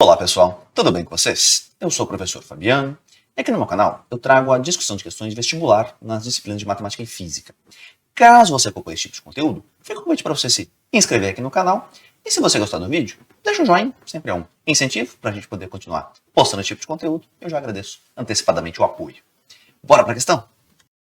Olá pessoal, tudo bem com vocês? Eu sou o professor Fabiano e aqui no meu canal eu trago a discussão de questões de vestibular nas disciplinas de matemática e física. Caso você acompanhe esse tipo de conteúdo, fica o convite para você se inscrever aqui no canal e se você gostar do vídeo, deixa um joinha, sempre é um incentivo para a gente poder continuar postando esse tipo de conteúdo. Eu já agradeço antecipadamente o apoio. Bora para a questão?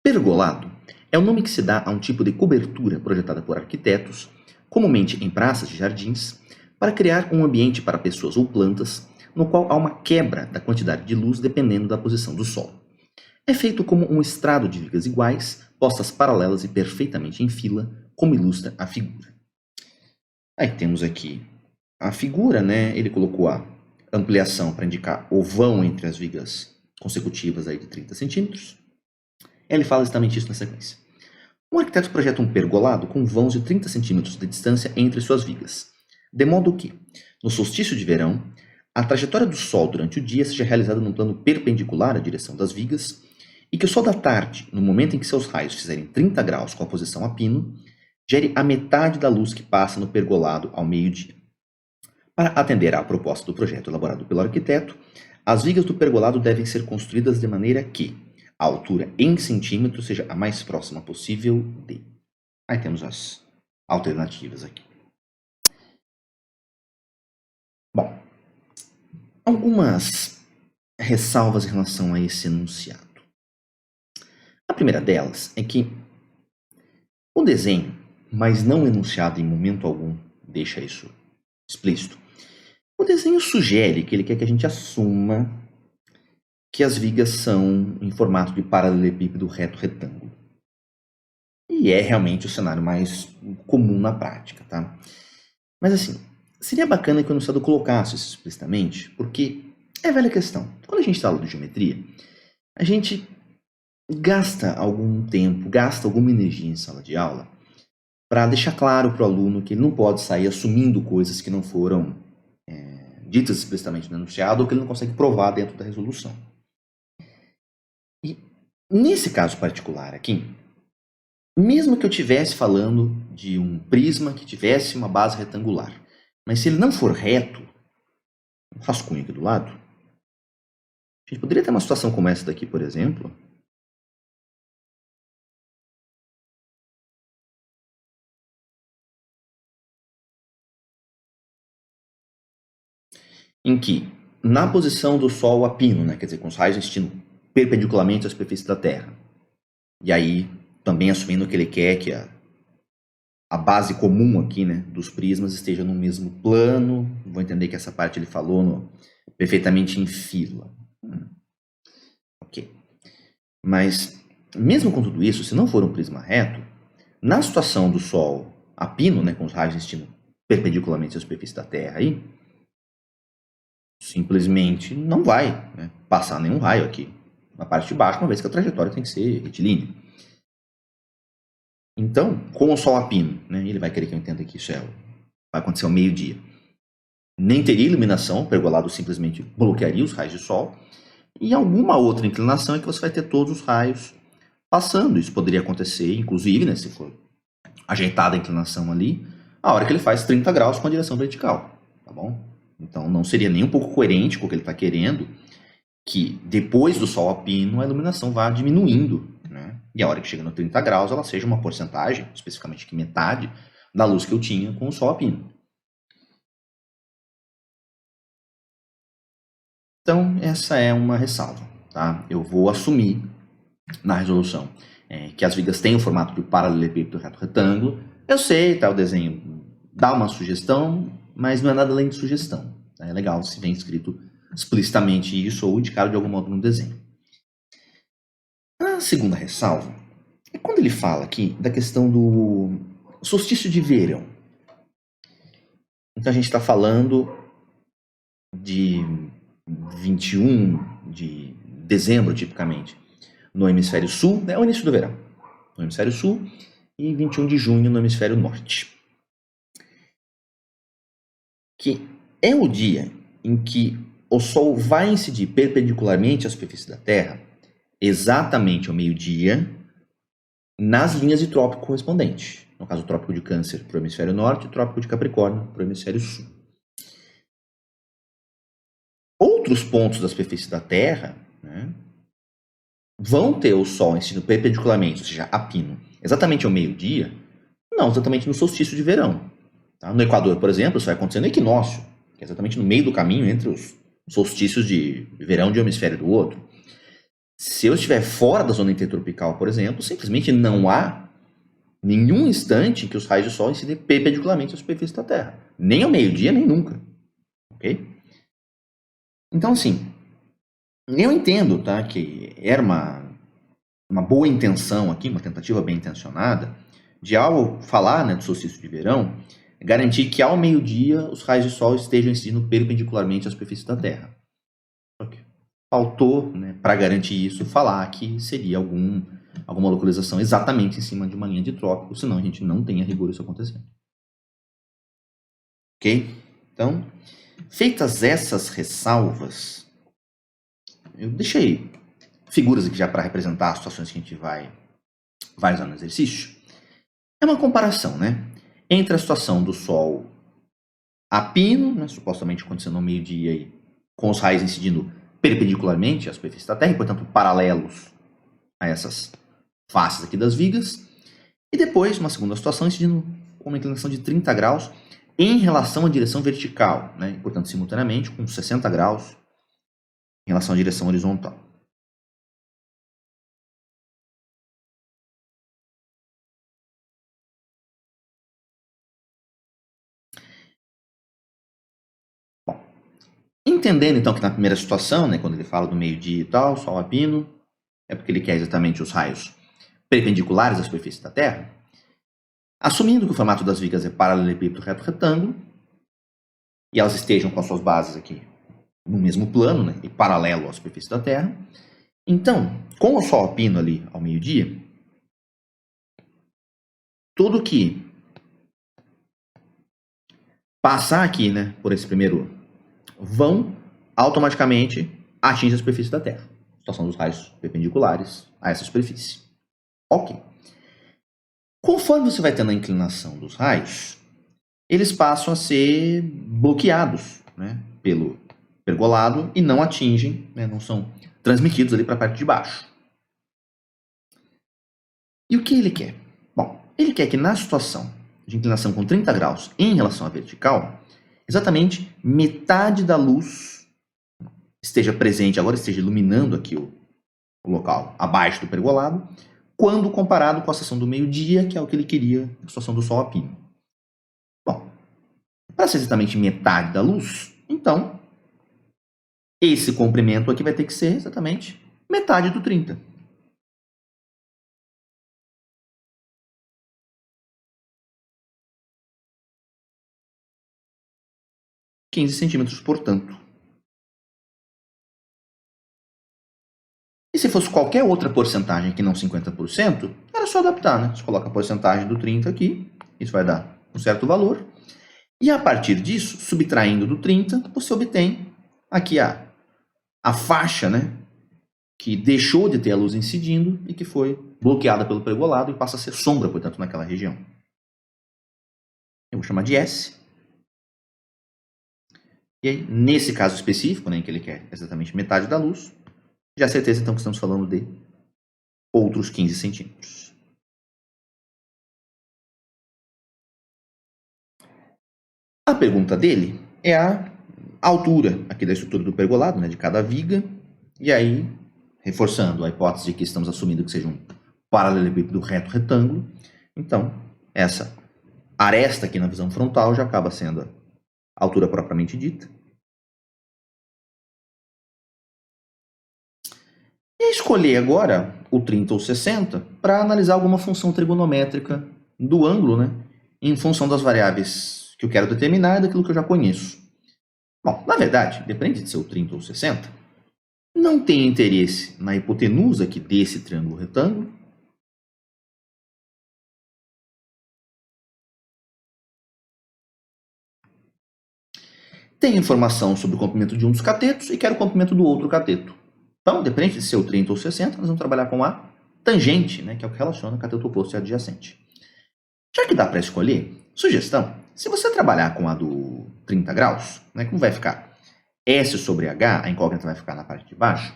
Pergolado é o nome que se dá a um tipo de cobertura projetada por arquitetos, comumente em praças e jardins, para criar um ambiente para pessoas ou plantas, no qual há uma quebra da quantidade de luz dependendo da posição do sol. É feito como um estrado de vigas iguais, postas paralelas e perfeitamente em fila, como ilustra a figura. Aí temos aqui a figura, né? Ele colocou a ampliação para indicar o vão entre as vigas consecutivas aí de 30 centímetros. Ele fala exatamente isso na sequência. Um arquiteto projeta um pergolado com vãos de 30 centímetros de distância entre suas vigas, de modo que, no solstício de verão, a trajetória do Sol durante o dia seja realizada num plano perpendicular à direção das vigas e que o Sol da tarde, no momento em que seus raios fizerem 30 graus com a posição a pino, gere a metade da luz que passa no pergolado ao meio-dia. Para atender à proposta do projeto elaborado pelo arquiteto, as vigas do pergolado devem ser construídas de maneira que a altura em centímetros seja a mais próxima possível de. Aí temos as alternativas aqui. Bom, algumas ressalvas em relação a esse enunciado. A primeira delas é que o desenho, mas não enunciado em momento algum, deixa isso explícito. O desenho sugere que ele quer que a gente assuma que as vigas são em formato de paralelepípedo reto-retângulo. E é realmente o cenário mais comum na prática, tá? Mas assim, seria bacana que o enunciado colocasse isso explicitamente, porque é velha questão. Quando a gente está aula de geometria, a gente gasta algum tempo, gasta alguma energia em sala de aula para deixar claro para o aluno que ele não pode sair assumindo coisas que não foram ditas explicitamente no enunciado ou que ele não consegue provar dentro da resolução. E nesse caso particular aqui, mesmo que eu estivesse falando de um prisma que tivesse uma base retangular, mas se ele não for reto, um rascunho aqui do lado, a gente poderia ter uma situação como essa daqui, por exemplo, em que, na posição do Sol a pino, né, quer dizer, com os raios existindo perpendicularmente à superfície da Terra, e aí também assumindo que ele quer que a base comum aqui, né, dos prismas esteja no mesmo plano. Vou entender que essa parte ele falou perfeitamente em fila. Ok. Mas, mesmo com tudo isso, se não for um prisma reto, na situação do Sol a pino, né, com os raios existindo perpendicularmente à superfície da Terra, aí, simplesmente não vai, né, passar nenhum raio aqui na parte de baixo, uma vez que a trajetória tem que ser retilínea. Então, com o Sol a pino, né, ele vai querer que eu entenda que isso vai acontecer ao meio-dia. Nem teria iluminação, o pergolado simplesmente bloquearia os raios de Sol. E alguma outra inclinação é que você vai ter todos os raios passando. Isso poderia acontecer, inclusive, né, se for ajeitada a inclinação ali, a hora que ele faz 30 graus com a direção vertical, tá bom? Então não seria nem um pouco coerente com o que ele está querendo, que depois do Sol a pino a iluminação vá diminuindo, né? E a hora que chega no 30 graus ela seja uma porcentagem, especificamente que metade, da luz que eu tinha com o Sol a pino. Então essa é uma ressalva, tá? Eu vou assumir na resolução que as vigas têm o formato de paralelepípedo reto-retângulo. Eu sei, tá, o desenho dá uma sugestão, mas não é nada além de sugestão. Tá? É legal se vem escrito explicitamente isso ou indicado de algum modo no desenho. A segunda ressalva é quando ele fala aqui da questão do solstício de verão. Então a gente está falando de 21 de dezembro, tipicamente, no hemisfério sul, é o início do verão, no hemisfério sul, e 21 de junho no hemisfério norte. Que é o dia em que o Sol vai incidir perpendicularmente à superfície da Terra, exatamente ao meio-dia, nas linhas de trópico correspondente. No caso, o trópico de Câncer para o hemisfério norte e o trópico de Capricórnio para o hemisfério sul. Outros pontos da superfície da Terra, né, vão ter o Sol incidindo perpendicularmente, ou seja, a pino, exatamente ao meio-dia, não exatamente no solstício de verão. Tá? No Equador, por exemplo, isso vai acontecer no equinócio, que é exatamente no meio do caminho entre os solstícios de verão de um hemisfério do outro. Se eu estiver fora da zona intertropical, por exemplo, simplesmente não há nenhum instante em que os raios de Sol incidem perpendicularmente à superfície da Terra. Nem ao meio-dia, nem nunca. Ok? Então, assim, eu entendo, tá, que era uma boa intenção aqui, uma tentativa bem intencionada, de ao falar, né, do solstício de verão, garantir que ao meio-dia os raios de Sol estejam incidindo perpendicularmente à superfície da Terra. Okay. Faltou, né, para garantir isso, falar que seria alguma localização exatamente em cima de uma linha de trópico, senão a gente não tem a rigor isso acontecendo. Ok? Então, feitas essas ressalvas, eu deixei figuras aqui já para representar as situações que a gente vai usar no exercício. É uma comparação, né, entre a situação do Sol a pino, né, supostamente acontecendo ao meio-dia aí, com os raios incidindo perpendicularmente à superfície da Terra, e, portanto, paralelos a essas faces aqui das vigas, e depois, uma segunda situação, incidindo com uma inclinação de 30 graus em relação à direção vertical, né, e, portanto, simultaneamente com 60 graus em relação à direção horizontal. Bom, entendendo então que na primeira situação, né, quando ele fala do meio-dia e tal, Sol a pino, é porque ele quer exatamente os raios perpendiculares à superfície da Terra, assumindo que o formato das vigas é paralelepípedo reto retângulo, e elas estejam com as suas bases aqui no mesmo plano, né, e paralelo à superfície da Terra, então, com o Sol a pino ali ao meio-dia, tudo que passar aqui, né, por esse primeiro vão automaticamente atingir a superfície da Terra. Situação dos raios perpendiculares a essa superfície. Ok. Conforme você vai tendo a inclinação dos raios, eles passam a ser bloqueados, né, pelo pergolado e não atingem, né, não são transmitidos ali para a parte de baixo. E o que ele quer? Bom, ele quer que na situação de inclinação com 30 graus em relação à vertical, exatamente metade da luz esteja presente, agora esteja iluminando aqui o local abaixo do pergolado, quando comparado com a situação do meio-dia, que é o que ele queria, a situação do Sol a pino. Bom, para ser exatamente metade da luz, então, esse comprimento aqui vai ter que ser exatamente metade do 30. centímetros, portanto. E se fosse qualquer outra porcentagem que não 50%, era só adaptar, né? Você coloca a porcentagem do 30 aqui, isso vai dar um certo valor. E a partir disso, subtraindo do 30, você obtém aqui a faixa, né, que deixou de ter a luz incidindo e que foi bloqueada pelo pergolado e passa a ser sombra, portanto, naquela região. Eu vou chamar de S. E aí, nesse caso específico, né, em que ele quer exatamente metade da luz, já certeza então que estamos falando de outros 15 centímetros. A pergunta dele é a altura aqui da estrutura do pergolado, né, de cada viga, e aí, reforçando a hipótese de que estamos assumindo que seja um paralelepípedo reto retângulo, então essa aresta aqui na visão frontal já acaba sendo a altura propriamente dita. E escolher agora o 30 ou 60 para analisar alguma função trigonométrica do ângulo, né, em função das variáveis que eu quero determinar e daquilo que eu já conheço. Bom, na verdade, depende de ser o 30 ou 60, não tem interesse na hipotenusa aqui desse triângulo retângulo. Tem informação sobre o comprimento de um dos catetos e quero o comprimento do outro cateto. Então, depende de ser o 30 ou 60, nós vamos trabalhar com a tangente, né, que é o que relaciona o cateto oposto e adjacente. Já que dá para escolher, sugestão, se você trabalhar com a do 30 graus, né, como vai ficar? S sobre H, a incógnita vai ficar na parte de baixo,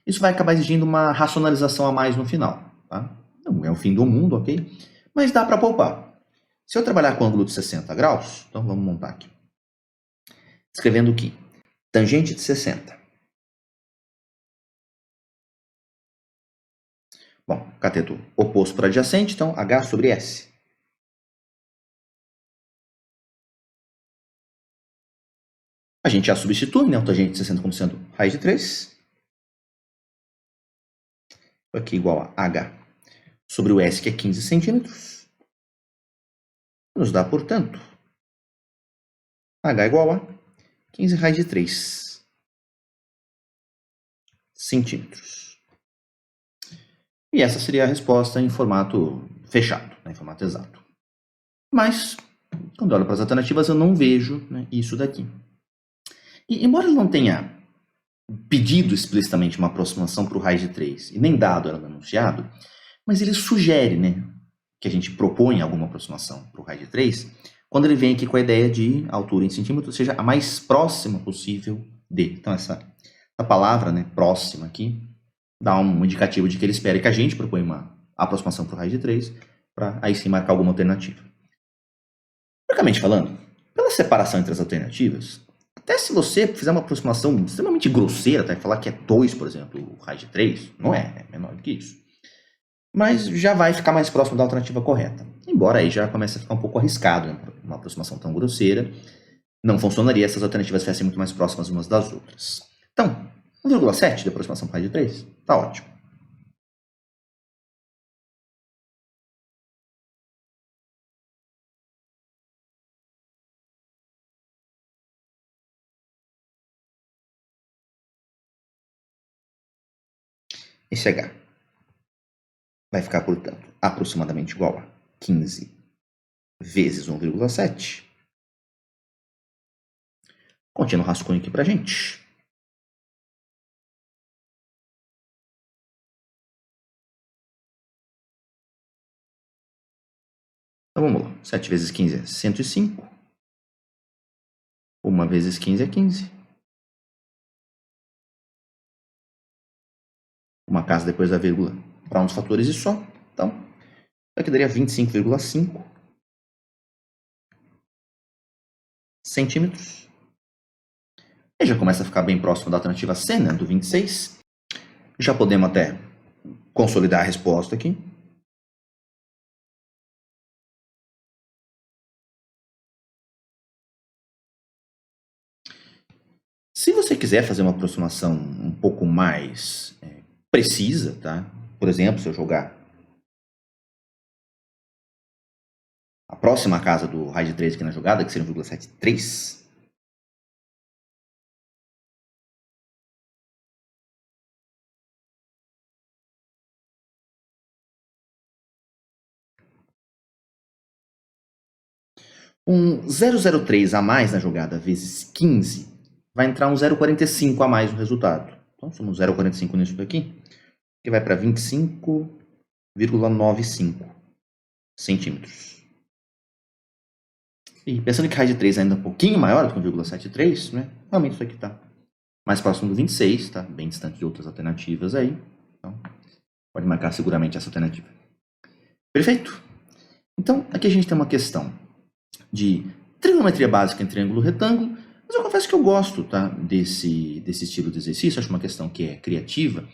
isso vai acabar exigindo uma racionalização a mais no final. Tá? Não é o fim do mundo, ok? Mas dá para poupar. Se eu trabalhar com ângulo de 60 graus, então vamos montar aqui. Escrevendo que tangente de 60. Bom, cateto oposto para adjacente, então H sobre S. A gente já substitui, né, o tangente de 60 como sendo raiz de 3. Aqui igual a H sobre o S, que é 15 centímetros. Nos dá, portanto, H igual a 15 raiz de 3 centímetros. E essa seria a resposta em formato fechado, né, em formato exato. Mas, quando eu olho para as alternativas, eu não vejo, né, isso daqui. E, embora ele não tenha pedido explicitamente uma aproximação para o raiz de 3 e nem dado ela no enunciado, mas ele sugere, né, que a gente proponha alguma aproximação para o raiz de 3 quando ele vem aqui com a ideia de altura em centímetros seja a mais próxima possível de. Então essa palavra, né, próxima aqui, dá um indicativo de que ele espera que a gente proponha uma aproximação para o raiz de 3 para aí sim marcar alguma alternativa. Francamente falando, pela separação entre as alternativas, até se você fizer uma aproximação extremamente grosseira, tá? Falar que é 2, por exemplo, o raiz de 3, não é menor do que isso. Mas já vai ficar mais próximo da alternativa correta. Embora aí já comece a ficar um pouco arriscado, né? Uma aproximação tão grosseira. Não funcionaria se as alternativas fossem muito mais próximas umas das outras. Então, 1,7 de aproximação para raiz de 3, tá ótimo. Esse H vai ficar, portanto, aproximadamente igual a 15 vezes 1,7. Continua o rascunho aqui pra gente. Então vamos lá. 7 vezes 15 é 105. 1 vezes 15 é 15. Uma casa depois da vírgula para um dos fatores e só. Então, aqui daria 25,5 centímetros. E já começa a ficar bem próximo da alternativa C, né, do 26. Já podemos até consolidar a resposta aqui. Se você quiser fazer uma aproximação um pouco mais precisa, tá? Por exemplo, se eu jogar a próxima casa do raiz de 3 aqui na jogada, que seria 1,73, um 0,03 a mais na jogada vezes 15 vai entrar um 0,45 a mais no resultado. Então, somos 0,45 nisso daqui, que vai para 25,95 centímetros. E pensando que raiz de 3 é ainda um pouquinho maior do que 1,73, né? Realmente isso aqui está mais próximo do 26, está bem distante de outras alternativas aí. Então, pode marcar seguramente essa alternativa. Perfeito? Então, aqui a gente tem uma questão de trigonometria básica em triângulo retângulo, mas eu confesso que eu gosto, tá, desse estilo de exercício, acho uma questão que é criativa.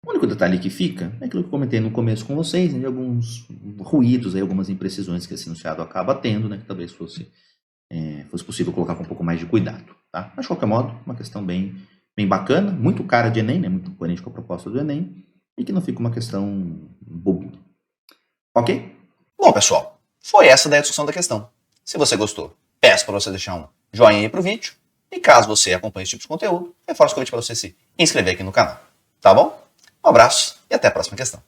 O único detalhe que fica é aquilo que eu comentei no começo com vocês, né, de alguns ruídos, aí, algumas imprecisões que esse enunciado acaba tendo, né, que talvez fosse possível colocar com um pouco mais de cuidado. Tá? Mas, de qualquer modo, uma questão bem bacana, muito cara de Enem, né, muito coerente com a proposta do Enem, e que não fica uma questão bobinha. Ok? Bom, pessoal, foi essa daí a discussão da questão. Se você gostou, peço para você deixar um joinha aí pro vídeo. E caso você acompanhe esse tipo de conteúdo, reforço o convite para você se inscrever aqui no canal. Tá bom? Um abraço e até a próxima questão.